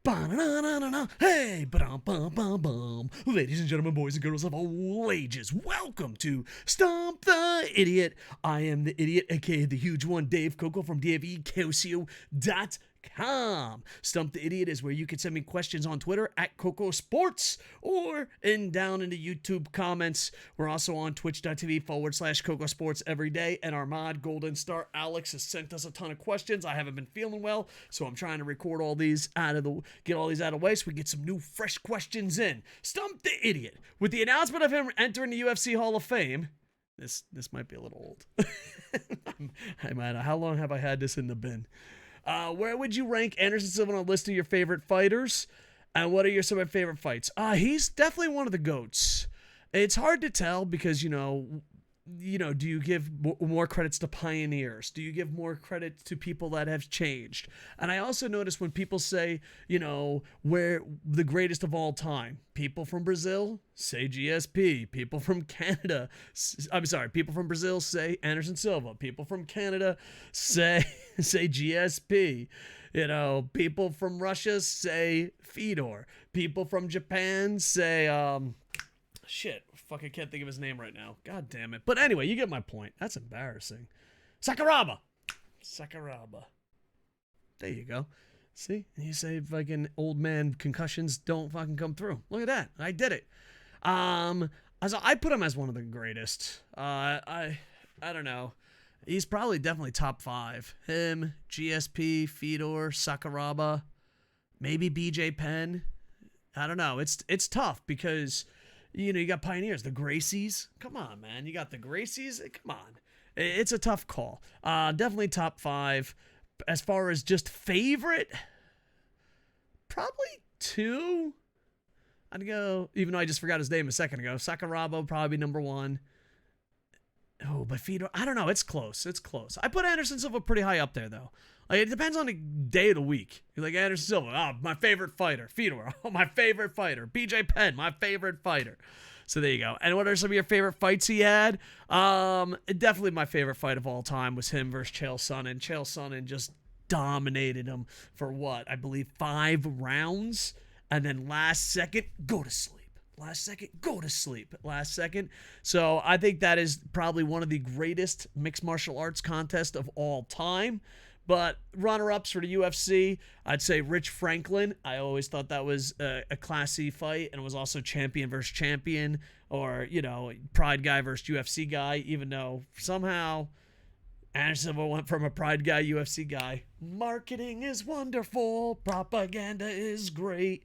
Ba-na-na-na-na. Hey, ba-dum-bum-bum-bum. Ladies and gentlemen, boys and girls of all ages, welcome to Stump the Idiot. I am the idiot, aka the huge one, Dave Koco from DaveKoco.com. Stump the Idiot is where you can send me questions on Twitter at KocoSports or down in the YouTube comments. We're also on twitch.tv/KocoSports every day. And our mod, Golden Star Alex, has sent us a ton of questions. I haven't been feeling well, so I'm trying to record all these get all these out of the way so we get some new, fresh questions in. Stump the Idiot. With the announcement of him entering the UFC Hall of Fame, this might be a little old. Hey man, how long have I had this in the bin? Where would you rank Anderson Silva on a list of your favorite fighters? And what are some of your favorite fights? He's definitely one of the GOATs. It's hard to tell because, do you give more credits to pioneers? Do you give more credit to people that have changed? And I also notice when people say, where the greatest of all time, people from Brazil say GSP. People from Canada, people from Brazil say Anderson Silva. People from Canada say GSP. People from Russia say Fedor. People from Japan say, fucking can't think of his name right now. God damn it. But anyway, you get my point. That's embarrassing. Sakuraba. There you go. See? You say fucking old man concussions don't fucking come through. Look at that. I did it. I put him as one of the greatest. I don't know. He's probably definitely top 5. Him, GSP, Fedor, Sakuraba, maybe BJ Penn. I don't know. It's tough because you got pioneers, the Gracies. Come on, man. You got the Gracies. Come on. It's a tough call. Definitely top 5. As far as just favorite, probably 2. I'd go, even though I just forgot his name a second ago, Sakuraba probably number 1. Oh, but Fedor, I don't know. It's close. I put Anderson Silva pretty high up there, though. It depends on the day of the week. You're like, Anderson Silva, my favorite fighter. Fedor, my favorite fighter. BJ Penn, my favorite fighter. So there you go. And what are some of your favorite fights he had? Definitely my favorite fight of all time was him versus Chael Sonnen. Chael Sonnen just dominated him for I believe 5 rounds. And then last second, go to sleep. Last second. So I think that is probably one of the greatest mixed martial arts contests of all time. But runner-ups for the UFC, I'd say Rich Franklin. I always thought that was a classy fight, and it was also champion versus champion, or, Pride guy versus UFC guy, even though somehow Anderson Silva went from a Pride guy, UFC guy. Marketing is wonderful. Propaganda is great.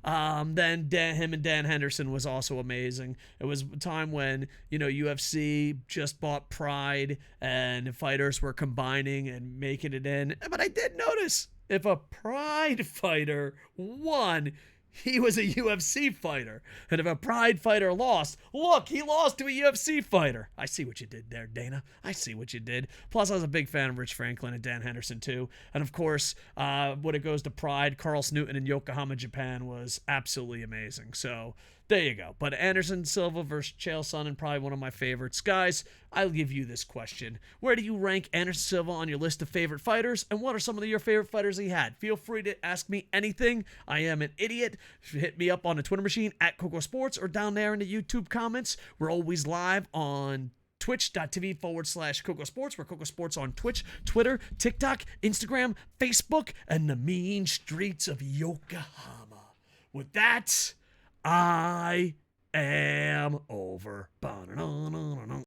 Then him and Dan Henderson was also amazing. It was a time when, UFC just bought Pride and fighters were combining and making it in. But I did notice if a Pride fighter won, he was a UFC fighter. And if a Pride fighter lost, look, he lost to a UFC fighter. I see what you did there, Dana. I see what you did. Plus, I was a big fan of Rich Franklin and Dan Henderson, too. And, of course, when it goes to Pride, Carl Snooten in Yokohama, Japan was absolutely amazing. So, there you go. But Anderson Silva versus Chael Sonnen, probably one of my favorites. Guys, I'll give you this question. Where do you rank Anderson Silva on your list of favorite fighters? And what are some of your favorite fighters he had? Feel free to ask me anything. I am an idiot. Hit me up on the Twitter machine at KocoSports or down there in the YouTube comments. We're always live on twitch.tv/KocoSports. We're KocoSports on Twitch, Twitter, TikTok, Instagram, Facebook, and the mean streets of Yokohama. With that, I am over.